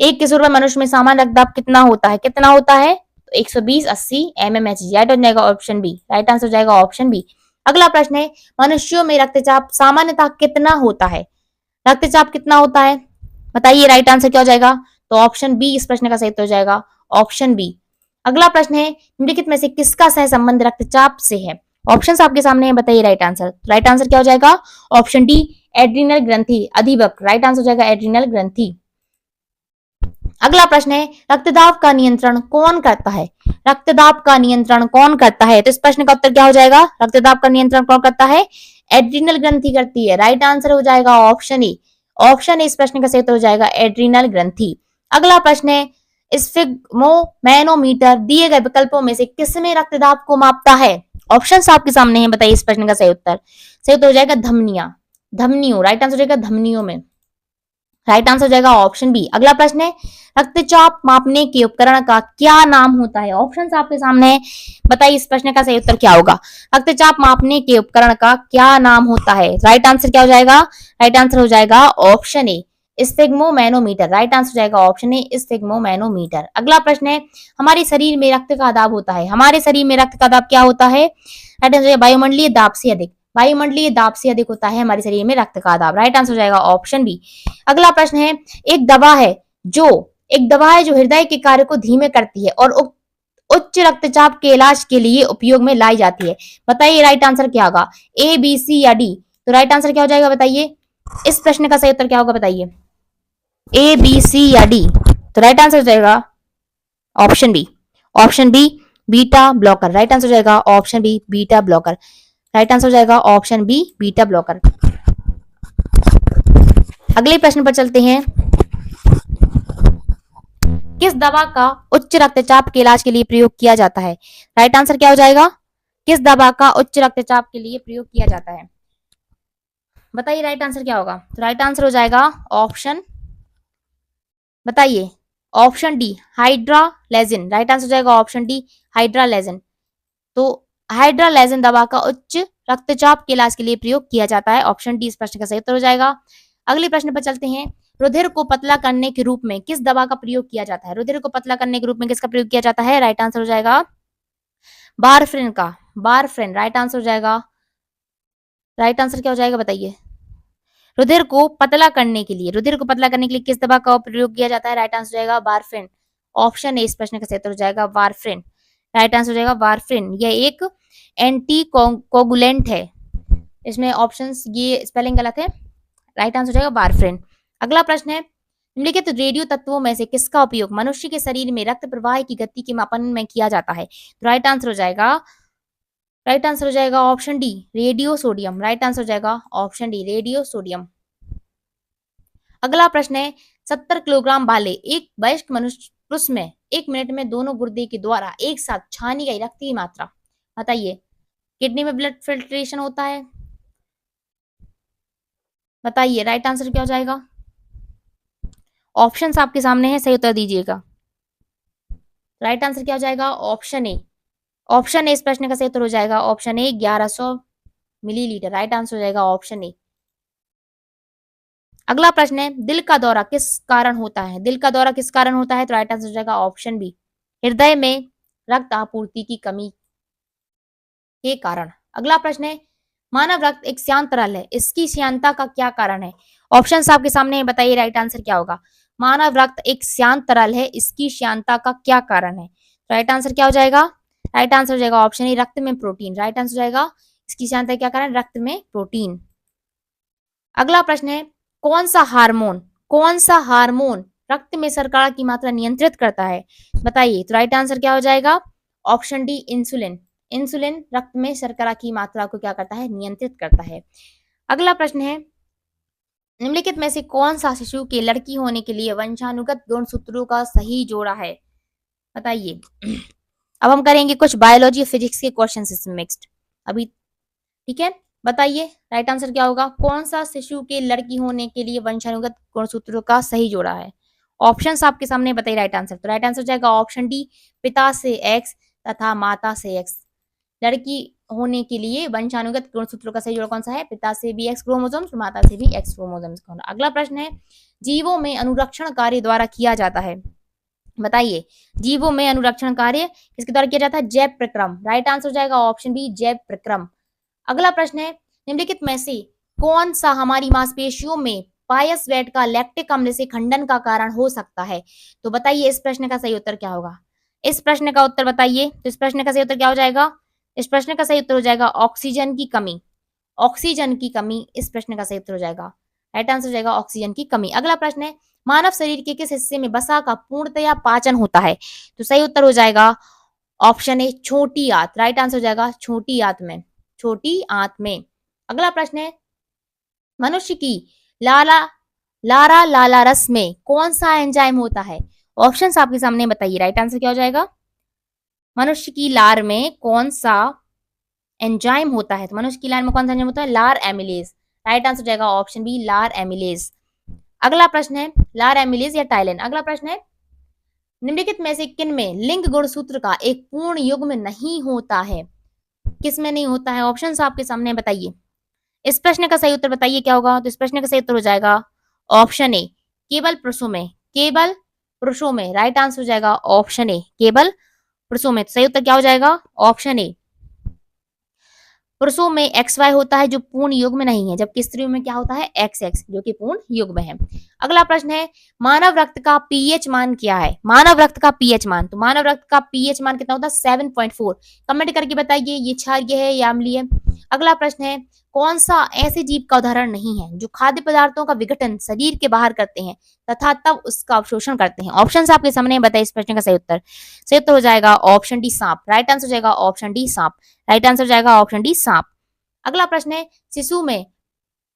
एक किशोर मनुष्य में सामान्य रक्तदाब कितना होता है, कितना होता है, तो 120 80 mmHg, राइट हो जाएगा ऑप्शन बी, राइट आंसर हो जाएगा ऑप्शन बी। अगला प्रश्न है, मनुष्यों में रक्तचाप सामान्यतः कितना होता है, रक्तचाप कितना होता है बताइए, राइट आंसर क्या हो जाएगा, तो ऑप्शन बी इस प्रश्न का सही उत्तर हो जाएगा, ऑप्शन बी। अगला प्रश्न है, निम्नलिखित में से किसका सह संबंध रक्तचाप से है, ऑप्शंस आपके सामने है, बताइए राइट आंसर, राइट आंसर क्या हो जाएगा, ऑप्शन डी एड्रीनल ग्रंथि अधिवक्र, राइट आंसर हो जाएगा एड्रीनल ग्रंथि। अगला प्रश्न है, रक्तदाब का नियंत्रण कौन करता है, रक्तदाब का नियंत्रण कौन करता है, तो इस प्रश्न का उत्तर क्या हो जाएगा, रक्तदाब का नियंत्रण कौन करता है, एड्रीनल ग्रंथि करती है, राइट आंसर हो जाएगा ऑप्शन ए, ऑप्शन ए इस प्रश्न का सही उत्तर हो जाएगा एड्रीनल ग्रंथि। अगला प्रश्न है, स्फिग्मोमैनोमीटर दिए गए विकल्पों में से किसमें रक्तदाब को मापता है, ऑप्शंस आपके सामने हैं, बताइए इस प्रश्न का सही उत्तर, सही उत्तर हो जाएगा धमनियां, धमनियों, राइट आंसर हो जाएगा धमनियों में, राइट आंसर हो जाएगा ऑप्शन बी। अगला प्रश्न है, रक्तचाप मापने के उपकरण का क्या नाम होता है, ऑप्शन आपके सामने है, बताइए इस प्रश्न का सही उत्तर क्या होगा, रक्तचाप मापने के उपकरण का क्या नाम होता है, राइट आंसर क्या हो जाएगा, राइट आंसर हो जाएगा ऑप्शन ए स्फिग्मोमैनोमीटर, राइट आंसर हो जाएगा ऑप्शन ए स्फिग्मोमैनोमीटर। अगला प्रश्न है, हमारे शरीर में रक्त का दाब होता है, हमारे शरीर में रक्त का दाब क्या होता है, राइट आंसर वायुमंडलीय दाब से अधिक, वायुमंडलीय दाब से अधिक होता है हमारे शरीर में रक्त का दाब, राइट आंसर हो जाएगा ऑप्शन बी। अगला प्रश्न है, एक दवा है जो एक दवा है जो हृदय के कार्य को धीमे करती है और उच्च रक्तचाप के इलाज के लिए उपयोग में लाई जाती है, बताइए राइट आंसर क्या होगा, ए बी सी या डी, तो राइट आंसर क्या हो जाएगा बताइए, इस प्रश्न का सही उत्तर क्या होगा बताइए, ए बी सी या डी, तो राइट आंसर हो जाएगा option B, option B beta blocker, right answer हो जाएगा option B beta blocker, right answer हो जाएगा ऑप्शन बी बीटा ब्लॉकर। अगले प्रश्न पर चलते हैं, किस दवा का उच्च रक्तचाप के इलाज के लिए प्रयोग किया जाता है, राइट आंसर क्या हो जाएगा, किस दवा का उच्च रक्तचाप के लिए प्रयोग किया जाता है, बताइए राइट आंसर क्या होगा, तो राइट आंसर हो जाएगा ऑप्शन, बताइए ऑप्शन डी हाइड्रालेजिन, राइट आंसर हो जाएगा ऑप्शन डी हाइड्रालेजिन, तो हाइड्रालेजिन दवा का उच्च रक्तचाप के इलाज के लिए प्रयोग किया जाता है, ऑप्शन डी इस प्रश्न का सही उत्तर हो जाएगा। अगले प्रश्न पर चलते हैं, रुधिर को पतला करने के रूप में किस दवा का प्रयोग किया जाता है, रुधिर को पतला करने के रूप में किसका प्रयोग किया जाता है, राइट आंसर हो जाएगा बारफ्रेन का, बारफ्रेन, राइट आंसर हो जाएगा, राइट आंसर क्या हो जाएगा बताइए, रुधिर को पतला करने के लिए, रुधिर को पतला करने के लिए किस दवा का प्रयोग किया जाता है, राइट आंसर हो जाएगा वारफ्रेन, ऑप्शन ए इस प्रश्न का सही उत्तर हो जाएगा वारफ्रेन, राइट आंसर हो जाएगा वारफ्रेन, यह एक एंटी कोगुलेंट है, इसमें ऑप्शंस ये स्पेलिंग गलत है, राइट आंसर हो जाएगा वारफ्रेन। अगला प्रश्न है, निम्नलिखित रेडियो तत्वों में से किसका उपयोग मनुष्य के शरीर में रक्त प्रवाह की गति के मापन में किया जाता है, तो राइट आंसर हो जाएगा, राइट आंसर हो जाएगा option D radio sodium, right answer हो जाएगा ऑप्शन डी रेडियो सोडियम। अगला प्रश्न है, 70 किलोग्राम वाले एक वयस्क मनुष्य पुरुष में 1 मिनट में दोनों गुर्दे के द्वारा एक साथ छानी गई रक्त की मात्रा, बताइए, किडनी में ब्लड फिल्ट्रेशन होता है, बताइए राइट आंसर क्या हो जाएगा, ऑप्शंस आपके सामने है, सही उत्तर दीजिएगा, राइट आंसर क्या हो जाएगा ऑप्शन ए, ऑप्शन ए इस प्रश्न का सही उत्तर हो जाएगा ऑप्शन ए 1100 मिलीलीटर, राइट आंसर हो जाएगा ऑप्शन ए। अगला प्रश्न है, दिल का दौरा किस कारण होता है, दिल का दौरा किस कारण होता है, तो राइट आंसर हो जाएगा ऑप्शन बी हृदय में रक्त आपूर्ति की कमी के कारण। अगला प्रश्न है, मानव रक्त एक श्यान तरल है, इसकी श्यानता का क्या कारण है, ऑप्शंस आपके सामने है, बताइए राइट आंसर क्या होगा, मानव रक्त एक श्यान तरल है, इसकी श्यानता का क्या कारण है, राइट आंसर क्या हो जाएगा, राइट आंसर हो जाएगा ऑप्शन ए रक्त में प्रोटीन, राइट आंसर हो जाएगा इसकी श्यानता क्या कारण, रक्त में प्रोटीन। अगला प्रश्न है, कौन सा हार्मोन रक्त में शर्करा की मात्रा नियंत्रित करता है, बताइए, तो राइट आंसर क्या हो जाएगा ऑप्शन डी इंसुलिन, इंसुलिन रक्त में शर्करा की मात्रा को क्या करता है, नियंत्रित करता है। अगला प्रश्न है, निम्नलिखित में से कौन सा शिशु के लड़की होने के लिए वंशानुगत गुणसूत्रों का सही जोड़ा है, बताइए। अब हम करेंगे कुछ बायोलॉजी फिजिक्स के क्वेश्चन इसमें मिक्स्ड अभी, ठीक है, बताइए राइट आंसर क्या होगा, कौन सा शिशु के लड़की होने के लिए वंशानुगत गुणसूत्रों का सही जोड़ा है, ऑप्शंस आपके सामने बताइए राइट आंसर। तो राइट आंसर हो जाएगा ऑप्शन डी, पिता से एक्स तथा माता से एक्स। लड़की होने के लिए वंशानुगत गुणसूत्रों का सही जोड़ कौन सा है? पिता से भी एक्स क्रोमोसोम्स, माता से भी एक्स क्रोमोसोम्स। अगला प्रश्न है, जीवों में अनुरक्षण कार्य द्वारा किया जाता है। बताइए, जीवों में अनुरक्षण कार्य किसके द्वारा किया जाता है? जैव प्रक्रम। राइट आंसर हो जाएगा ऑप्शन बी, जैव प्रक्रम। अगला प्रश्न है, निम्नलिखित में से कौन सा हमारी मांसपेशियों में पायसवेट का लैक्टिक अम्ल से खंडन का कारण हो सकता है? तो बताइए इस प्रश्न का सही उत्तर क्या होगा? इस प्रश्न का उत्तर बताइए। तो इस प्रश्न का सही उत्तर क्या हो जाएगा? इस प्रश्न का सही उत्तर हो जाएगा ऑक्सीजन की कमी। ऑक्सीजन की कमी इस प्रश्न का सही उत्तर हो जाएगा। राइट आंसर हो जाएगा ऑक्सीजन की कमी। अगला प्रश्न है, मानव शरीर के किस हिस्से में वसा का पूर्णतया पाचन होता है? तो सही उत्तर हो जाएगा ऑप्शन ए, छोटी आंत। राइट आंसर हो जाएगा छोटी आंत में, छोटी आंत में। अगला प्रश्न है, मनुष्य की लारा रस में कौन सा एंजाइम होता है? ऑप्शंस आपके सामने बताइए। राइट आंसर क्या हो जाएगा? मनुष्य की लार में कौन सा एंजाइम होता है? तो मनुष्य की लार में कौन सा एंजाइम होता है? लार एमिलेज। राइट आंसर हो जाएगा ऑप्शन बी, लार एमिलेज। अगला प्रश्न है, लार एमिलेज या टाइलिन। अगला प्रश्न है, निम्नलिखित में से किन में लिंग गुणसूत्र का एक पूर्ण युग्म नहीं होता है? किस में नहीं होता है? ऑप्शंस आपके सामने बताइए। इस प्रश्न का सही उत्तर बताइए क्या होगा? तो इस प्रश्न का सही उत्तर हो जाएगा ऑप्शन ए, केवल पुरुषों में। केवल पुरुषों में। राइट आंसर हो जाएगा ऑप्शन ए, केवल पुरुषों में। तो सही उत्तर क्या हो जाएगा? ऑप्शन ए। पुरुषों में एक्स वाई होता है जो पूर्ण युग्म नहीं है, जबकि स्त्रियों में क्या होता है? एक्स एक्स, जो कि पूर्ण युग्म है। अगला प्रश्न है, मानव रक्त का पीएच मान क्या है? मानव रक्त का पीएच मान। तो मानव रक्त का पीएच मान कितना होता है? 7.4। कमेंट करके बताइए ये क्षारीय है या अम्लीय। अगला प्रश्न है, कौन सा ऐसे जीव का उदाहरण नहीं है जो खाद्य पदार्थों का विघटन शरीर के बाहर करते हैं तथा तब उसका अवशोषण करते हैं? ऑप्शंस आपके सामने बताइए इस प्रश्न का सही उत्तर। सही उत्तर हो जाएगा ऑप्शन डी, सांप। राइट आंसर हो जाएगा ऑप्शन डी, सांप। राइट आंसर हो जाएगा ऑप्शन डी, सांप। अगला प्रश्न है,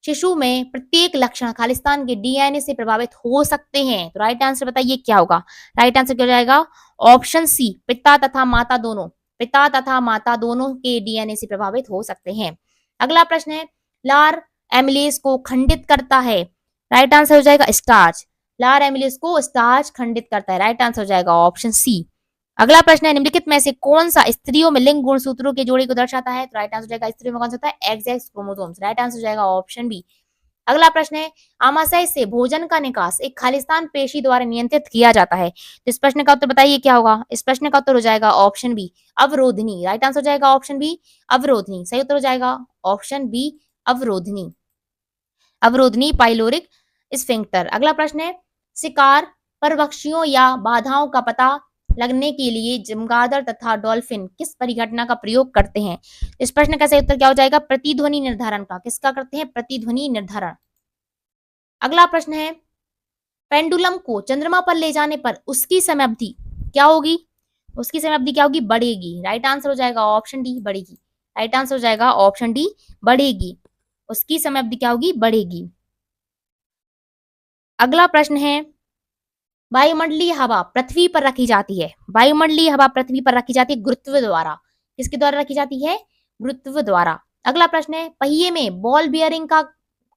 शिशु में प्रत्येक लक्षण खालिस्तान के डीएनए से प्रभावित हो सकते हैं। तो राइट आंसर बताइए क्या होगा? राइट आंसर क्या हो जाएगा? ऑप्शन सी, पिता तथा माता दोनों। पिता तथा माता दोनों के डीएनए से प्रभावित हो सकते हैं। अगला प्रश्न है, लार एमिलेज को खंडित करता है। राइट आंसर हो जाएगा स्टार्च। लार एमिलेज को स्टार्च खंडित करता है। राइट आंसर हो जाएगा ऑप्शन सी। अगला प्रश्न है, निम्नलिखित में से कौन सा स्त्रियों में लिंग गुणसूत्रों के जोड़े को दर्शाता है? तो राइट आंसर हो जाएगा स्त्रियों में कौन सा होता है? X x chromosomes. Right answer हो जाएगा ऑप्शन बी। अगला प्रश्न है, आमाशय से भोजन का निकास एक खालिस्तान पेशी द्वारा नियंत्रित किया जाता है। तो इस प्रश्न का उत्तर बताइए क्या होगा? इस प्रश्न का उत्तर हो जाएगा ऑप्शन बी, अवरोधनी। राइट आंसर हो जाएगा ऑप्शन बी, अवरोधनी। सही उत्तर हो जाएगा ऑप्शन बी, अवरोधनी। अवरोधनी पाइलोरिक स्फिंक्टर। अगला प्रश्न है, शिकार परभक्षियों या बाधाओं का पता लगने के लिए चमगादड़ तथा डॉल्फिन किस परिघटना का प्रयोग करते हैं? इस प्रश्न का सही उत्तर क्या हो जाएगा? प्रतिध्वनि निर्धारण का। किसका करते हैं? प्रतिध्वनि निर्धारण। अगला प्रश्न है, पेंडुलम को चंद्रमा पर ले जाने पर उसकी समय अवधि क्या होगी? उसकी समय अवधि क्या होगी? बढ़ेगी। राइट आंसर हो जाएगा ऑप्शन डी, बढ़ेगी। राइट आंसर हो जाएगा ऑप्शन डी, बढ़ेगी। उसकी समय अवधि क्या होगी? बढ़ेगी। अगला प्रश्न है, वायुमंडलीय हवा पृथ्वी पर रखी जाती है। वायुमंडलीय हवा पृथ्वी पर रखी जाती है गुरुत्व द्वारा। किसके द्वारा रखी जाती है? गुरुत्व द्वारा। अगला प्रश्न है, पहिए में बॉल बियरिंग का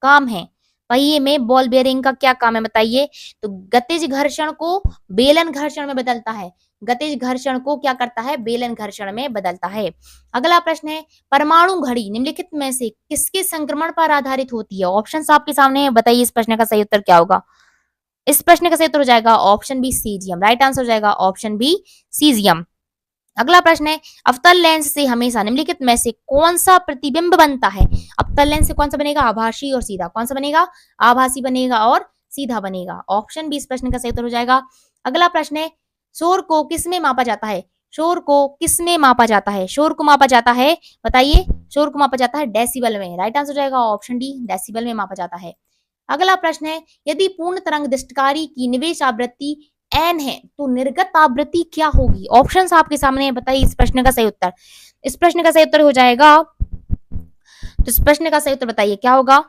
काम है। पहिए में बॉल बियरिंग का क्या काम है बताइए? तो गतिज घर्षण को बेलन घर्षण में बदलता है। गतिज घर्षण को क्या करता है? बेलन घर्षण में बदलता है। अगला प्रश्न है, परमाणु घड़ी निम्नलिखित में से किसके संक्रमण पर आधारित होती है? ऑप्शंस आपके सामने है, बताइए इस प्रश्न का सही उत्तर क्या होगा? इस प्रश्न का सही उत्तर हो जाएगा option B, caesium. Right answer हो जाएगा ऑप्शन बी, सीजियम। अगला प्रश्न है, अवतल लेंस से हमेशा निम्नलिखित में से कौन सा प्रतिबिंब बनता है? अवतल लेंस से कौन सा बनेगा? आभासी और सीधा। कौन सा बनेगा? आभासी बनेगा और सीधा बनेगा। ऑप्शन बी इस प्रश्न का सही उत्तर हो जाएगा। अगला प्रश्न है, शोर को किसमें मापा जाता है? शोर को किसमें मापा जाता है? शोर को मापा जाता है, बताइए। शोर को मापा जाता है डेसिबल में। राइट आंसर हो जाएगा ऑप्शन डी, डेसिबल में मापा जाता है। अगला प्रश्न है, यदि पूर्ण तरंग दृष्टिकारी की निवेश आवृत्ति एन है तो निर्गत आवृत्ति क्या होगी? ऑप्शंस आपके सामने है, बताइए इस प्रश्न का सही उत्तर। इस प्रश्न का सही उत्तर हो जाएगा, तो इस प्रश्न का सही उत्तर बताइए क्या होगा?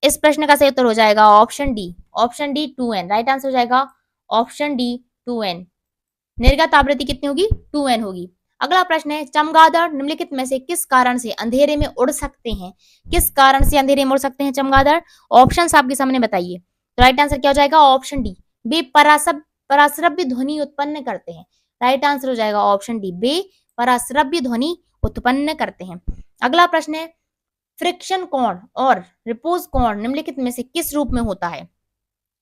इस प्रश्न का सही उत्तर हो जाएगा option D, option D 2n। Right answer हो जाएगा ऑप्शन डी 2n। निर्गत आवृत्ति कितनी होगी? 2n होगी। अगला प्रश्न है, चमगादड़ निम्नलिखित में से किस कारण से अंधेरे में उड़ सकते हैं? किस कारण से अंधेरे में उड़ सकते हैं चमगादड़? ऑप्शंस आपके सामने बताइए। तो राइट आंसर क्या हो जाएगा? ऑप्शन डी, वे पराश्रव्य ध्वनि उत्पन्न करते हैं। राइट आंसर हो जाएगा ऑप्शन डी, वे पराश्रव्य ध्वनि उत्पन्न करते हैं। अगला प्रश्न है, फ्रिक्शन कोण और रिपोज कोण निम्नलिखित में से किस रूप में होता है?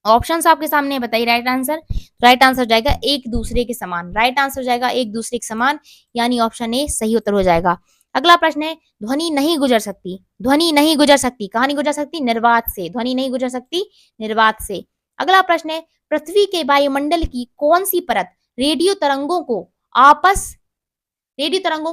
ऑप्शंस आपके सामने बताइए राइट आंसर। राइट आंसर हो जाएगा एक दूसरे के समान। राइट आंसर हो जाएगा एक दूसरे के समान, यानी ऑप्शन ए सही उत्तर हो जाएगा। अगला प्रश्न है, ध्वनि नहीं गुजर सकती। ध्वनि नहीं गुजर सकती, कहां नहीं गुजर सकती? निर्वात से। ध्वनि नहीं गुजर सकती निर्वात से। अगला प्रश्न है, पृथ्वी के वायुमंडल की कौन सी परत रेडियो तरंगों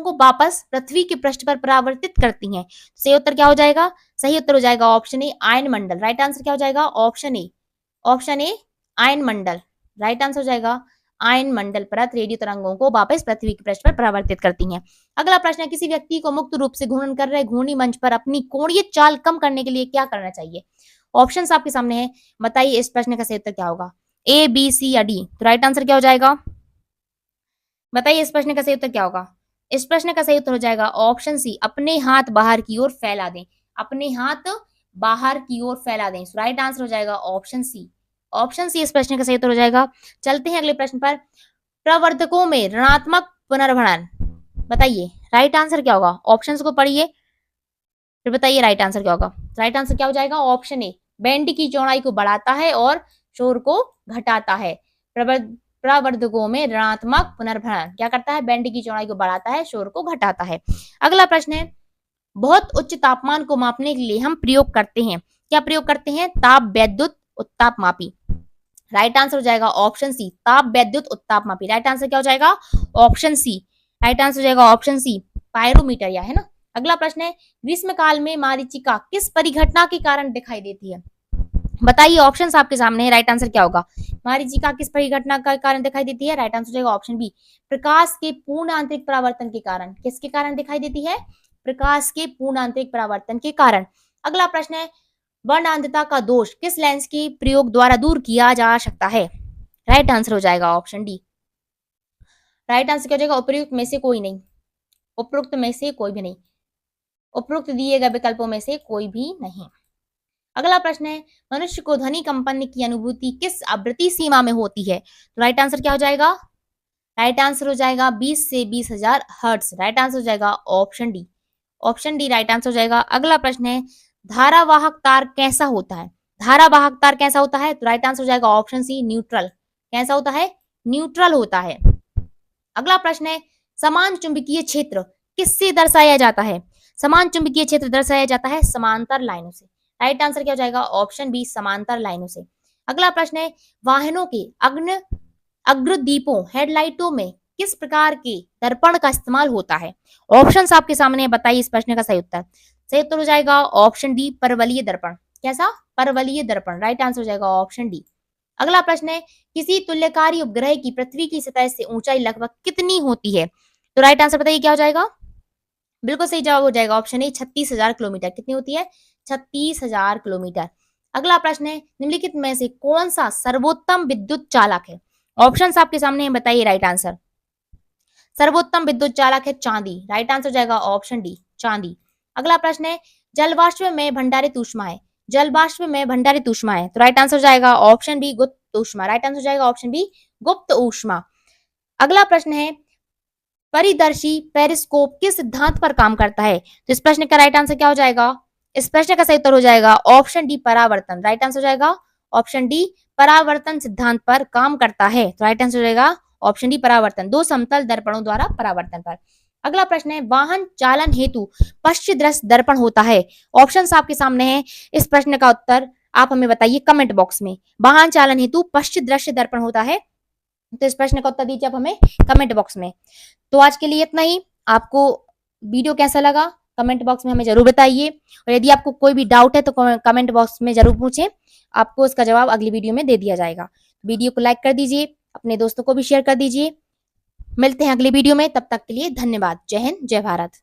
को वापस पृथ्वी के पृष्ठ पर परावर्तित करती हैं? सही उत्तर क्या हो जाएगा? सही उत्तर हो जाएगा ऑप्शन ए, आयन मंडल। राइट आंसर क्या हो जाएगा? ऑप्शन ए आयन मंडल। राइट आंसर हो जाएगा आयन मंडल परत रेडियो तरंगों को वापस पृथ्वी के पृष्ठ पर परावर्तित करती हैं। अगला प्रश्न है, किसी व्यक्ति को मुक्त रूप से घूर्णन कर रहे घूर्णी मंच पर अपनी कोणीय चाल कम करने के लिए क्या करना चाहिए? ऑप्शंस आपके सामने है, बताइए इस प्रश्न का सही उत्तर क्या होगा? ए, बी, सी या डी? तो राइट आंसर क्या हो जाएगा? बताइए इस प्रश्न का सही उत्तर क्या होगा? इस प्रश्न का सही उत्तर हो जाएगा ऑप्शन सी, अपने हाथ बाहर की ओर फैला दें। अपने हाथ बाहर की ओर फैला दें। राइट आंसर हो जाएगा ऑप्शन सी। ऑप्शन सी इस प्रश्न का सही उत्तर हो जाएगा। चलते हैं अगले प्रश्न पर। प्रवर्धकों में ऋणात्मक पुनर्भरण, बताइए राइट आंसर क्या होगा? ऑप्शंस को पढ़िए फिर बताइए राइट आंसर क्या होगा। राइट आंसर क्या हो जाएगा? ऑप्शन ए, बैंड की चौड़ाई को बढ़ाता है और शोर को घटाता है। प्रवर्धकों में ऋणात्मक पुनर्भरण क्या करता है? बैंड की चौड़ाई को बढ़ाता है, शोर को घटाता है। अगला प्रश्न है, बहुत उच्च तापमान को मापने के लिए हम प्रयोग करते हैं, क्या प्रयोग करते हैं? ताप वैद्युत उत्ताप मापी। राइट आंसर हो जाएगा ऑप्शन सी, ताप वैद्युत उत्ताप मापी। राइट आंसर क्या हो जाएगा? ऑप्शन सी। राइट आंसर हो जाएगा ऑप्शन सी, पायरोमीटर, या है ना। अगला प्रश्न है, ग्रीष्म काल में मारीचिका किस परिघटना के कारण दिखाई देती है? बताइए ऑप्शंस आपके सामने है, राइट आंसर क्या होगा? मारीचिका किस परिघटना का कारण दिखाई देती है? राइट आंसर हो जाएगा ऑप्शन बी, प्रकाश के पूर्ण आंतरिक परावर्तन के कारण। किसके कारण दिखाई देती है? प्रकाश के पूर्ण आंतरिक परावर्तन के कारण। अगला प्रश्न है, वर्णांधता का दोष किस लेंस के प्रयोग द्वारा दूर किया जा सकता है? राइट आंसर हो जाएगा ऑप्शन डी। राइट आंसर क्या हो जाएगा? उपयुक्त में से कोई नहीं। उपयुक्त में से कोई भी नहीं। उपयुक्त दिए गए विकल्पों में से कोई भी नहीं। अगला प्रश्न है, मनुष्य को ध्वनि कंपन की अनुभूति किस आवृत्ति सीमा में होती है? तो राइट आंसर क्या हो जाएगा? राइट आंसर हो जाएगा 20 से 20,000 हर्ट्ज। राइट आंसर हो जाएगा option D. Option D right answer हो जाएगा। अगला प्रश्न है, धारावाहक तार कैसा होता है? धारावाहक तार कैसा होता है? तो राइट आंसर हो जाएगा ऑप्शन सी, न्यूट्रल। कैसा होता है? न्यूट्रल होता है। अगला प्रश्न है, समान चुंबकीय क्षेत्र किससे दर्शाया जाता है? समान चुंबकीय क्षेत्र दर्शाया जाता है समांतर लाइनों से। राइट आंसर क्या हो जाएगा? ऑप्शन बी, समांतर लाइनों से। अगला प्रश्न है, वाहनों के अग्रदीपों हेडलाइटों में किस प्रकार के दर्पण का इस्तेमाल होता है? ऑप्शंस आपके सामने, बताइए इस प्रश्न का सही उत्तर। सही उत्तर हो जाएगा ऑप्शन डी, परवलयी दर्पण। कैसा? परवलयी दर्पण। राइट आंसर हो जाएगा ऑप्शन डी। अगला प्रश्न है, किसी तुल्यकारी उपग्रह की पृथ्वी की सतह से ऊंचाई लगभग कितनी होती है? तो राइट आंसर बताइए क्या हो जाएगा? बिल्कुल सही जवाब हो जाएगा ऑप्शन ए, 36,000 किलोमीटर। कितनी होती है? 36,000 किलोमीटर। अगला प्रश्न है, निम्नलिखित में से कौन सा सर्वोत्तम विद्युत चालक है? ऑप्शंस आपके सामने है, बताइए राइट आंसर। सर्वोत्तम विद्युत चालक है चांदी। राइट आंसर हो जाएगा ऑप्शन डी, चांदी। अगला प्रश्न है, जलवाष्प में भंडारित ऊष्मा है। जलवाष्प में भंडारित ऊष्मा है, तो राइट आंसर हो जाएगा ऑप्शन बी, गुप्त ऊष्मा। राइट आंसर हो जाएगा ऑप्शन बी, गुप्त ऊष्मा। अगला प्रश्न है, परिदर्शी पेरिस्कोप किस सिद्धांत पर काम करता है? तो इस प्रश्न का राइट आंसर क्या हो जाएगा? इस प्रश्न का सही उत्तर हो जाएगा ऑप्शन डी, परावर्तन। राइट आंसर हो जाएगा ऑप्शन डी, परावर्तन सिद्धांत पर काम करता है। तो राइट आंसर हो जाएगा ऑप्शन डी, परावर्तन। दो समतल दर्पणों द्वारा परावर्तन पर। अगला प्रश्न है, वाहन चालन हेतु पश्चिम दृश्य दर्पण होता है। ऑप्शंस आपके सामने है, इस प्रश्न का उत्तर आप हमें बताइए कमेंट बॉक्स में। वाहन चालन हेतु पश्चिम दृश्य दर्पण होता है, तो इस प्रश्न का उत्तर दीजिए आप हमें कमेंट बॉक्स में। तो आज के लिए इतना ही। आपको वीडियो कैसा लगा कमेंट बॉक्स में हमें जरूर बताइए, और यदि आपको कोई भी डाउट है तो कमेंट बॉक्स में जरूर पूछें, आपको उसका जवाब अगली वीडियो में दे दिया जाएगा। वीडियो को लाइक कर दीजिए, अपने दोस्तों को भी शेयर कर दीजिए। मिलते हैं अगली वीडियो में, तब तक के लिए धन्यवाद। जय हिंद, जय भारत।